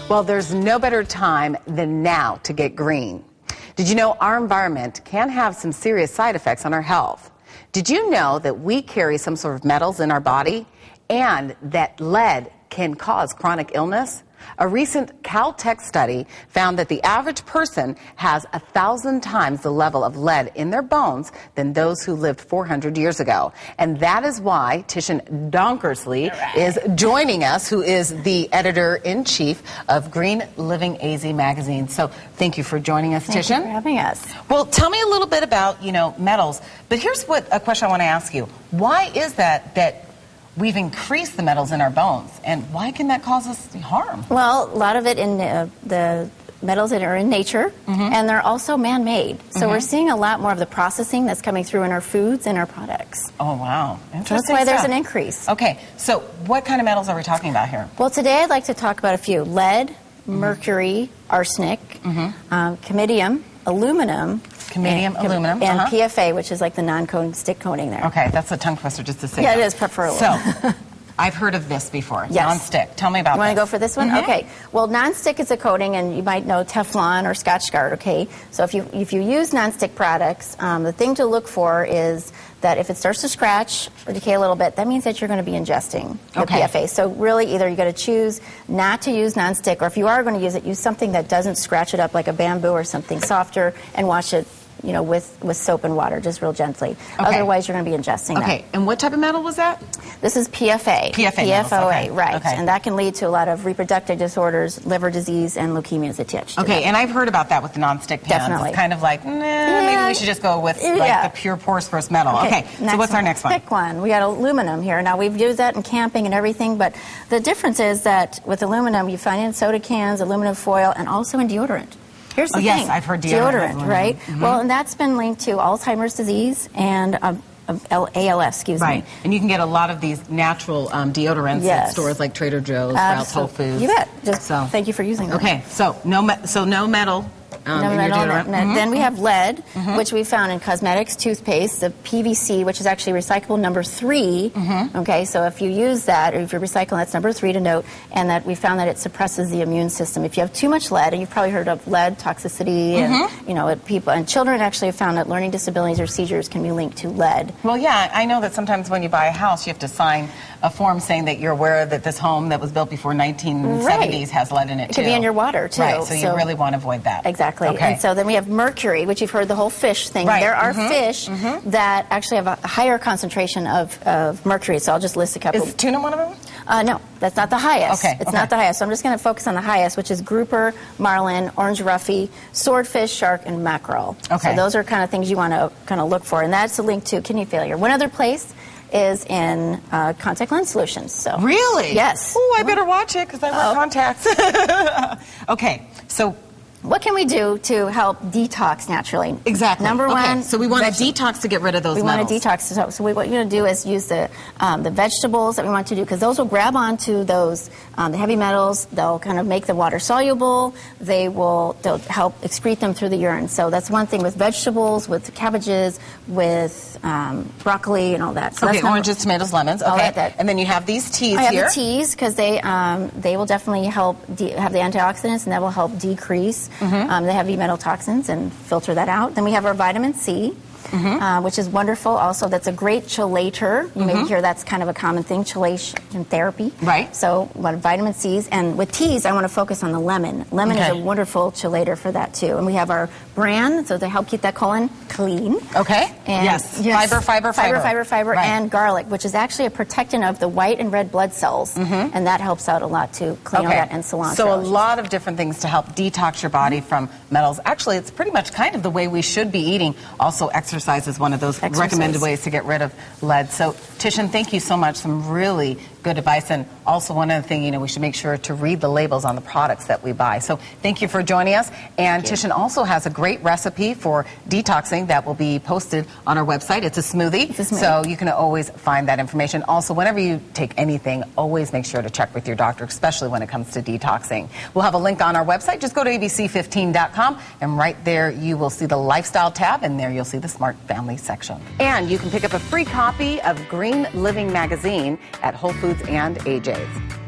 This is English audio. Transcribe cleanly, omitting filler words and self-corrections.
Well, there's no better time than now to get green. Did you know our environment can have some serious side effects on our health? Did you know that we carry some sort of metals in our body and that lead can cause chronic illness? A recent Caltech study found that the average person has 1,000 times the level of lead in their bones than those who lived 400 years ago. And that is why Tishan Donkersley is joining us, who is the editor-in-chief of Green Living AZ magazine. So thank you for joining us, Tishan. Thank you for having us. Well, tell me a little bit about, metals. But here's a question I want to ask you. Why is that we've increased the metals in our bones, and why can that cause us harm? Well, a lot of it in the metals that are in nature, and they're also man-made. So we're seeing a lot more of the processing that's coming through in our foods and our products. Oh, wow. So that's why there's an increase. Okay, so what kind of metals are we talking about here? Well, today I'd like to talk about a few. Lead, mercury, arsenic, comedium, aluminum, aluminum, and PFA, which is like the non-stick coating there. Okay, that's a tongue twister just to say. Yeah, it is preferable. So, I've heard of this before. Yes. Nonstick. Tell me about You want to go for this one? Okay. Well, nonstick is a coating, and you might know Teflon or Scotchgard. Okay. So if you use nonstick products, the thing to look for is that if it starts to scratch or decay a little bit, that means that you're going to be ingesting the PFA. So really, either you got to choose not to use nonstick, or if you are going to use it, use something that doesn't scratch it up, like a bamboo or something softer, and wash it, with soap and water, just real gently. Okay. Otherwise, you're going to be ingesting that. Okay, and what type of metal was that? This is PFA. PFOA, right. Okay. And that can lead to a lot of reproductive disorders, liver disease, and leukemias attached to Okay, that. and I've heard about that with the nonstick pans. Definitely. It's kind of like, maybe we should just go with the pure porous metal. Okay, so what's our next one? Pick one. We got aluminum here. Now, we've used that in camping and everything, but the difference is that with aluminum, you find it in soda cans, aluminum foil, and also in deodorant. Here's the thing. Yes, I've heard deodorant, right? Well, and that's been linked to Alzheimer's disease and ALS, excuse me. Right, and you can get a lot of these natural deodorants at stores like Trader Joe's, Sprouts, Whole Foods. You bet. Thank you for using them. Okay, so no metal. Then we have lead, which we found in cosmetics, toothpaste, the PVC, which is actually recyclable number 3. Okay, so if you use that, or if you're recycling, that's number 3 to note, and that we found that it suppresses the immune system. If you have too much lead, and you've probably heard of lead toxicity, and people and children actually have found that learning disabilities or seizures can be linked to lead. Well, yeah, I know that sometimes when you buy a house, you have to sign a form saying that you're aware that this home that was built before 1970s has lead in it, too. It could be in your water, too. Right, so you really want to avoid that. Exactly. Okay. And so then we have mercury, which you've heard the whole fish thing. Right. There are fish that actually have a higher concentration of mercury, so I'll just list a couple. Is tuna one of them? No, that's not the highest. Okay. It's not the highest. So I'm just going to focus on the highest, which is grouper, marlin, orange roughy, swordfish, shark, and mackerel. Okay. So those are kind of things you want to kind of look for, and that's a link to kidney failure. One other place is in contact lens solutions. So really? Yes. Oh, I better watch it because I wear contacts. Okay, so what can we do to help detox naturally? Exactly. Number one. So we want to detox to get rid of those metals. We want to detox. So what you're going to do is use the vegetables that we want to do, because those will grab onto those the heavy metals. They'll kind of make the water soluble. They'll help excrete them through the urine. So that's one thing with vegetables, with cabbages, with broccoli and all that. So okay, oranges, tomatoes, lemons. Okay, and then you have these teas here. I have the teas because they will definitely help have the antioxidants, and that will help decrease the heavy metal toxins and filter that out. Then we have our vitamin C, which is wonderful. Also, that's a great chelator. You may hear that's kind of a common thing, chelation therapy. Right. So, vitamin C's. And with teas, I want to focus on the lemon. Lemon is a wonderful chelator for that, too. And we have our bran, so to help keep that colon clean. Okay. And yes. Fiber. Right. And garlic, which is actually a protectant of the white and red blood cells. And that helps out a lot to clean all that, and cilantro. So a lot of different things to help detox your body from metals. Actually, it's pretty much kind of the way we should be eating. Also, exercise is one of those recommended ways to get rid of lead. So, Tishan, thank you so much. Some really good advice. And also, one other thing, we should make sure to read the labels on the products that we buy. So, thank you for joining us. And Tishan also has a great recipe for detoxing that will be posted on our website. It's a smoothie. So, you can always find that information. Also, whenever you take anything, always make sure to check with your doctor, especially when it comes to detoxing. We'll have a link on our website. Just go to abc15.com, and right there you will see the lifestyle tab, and there you'll see the Smart Family section. And you can pick up a free copy of Green Living magazine at Whole Foods and AJ's.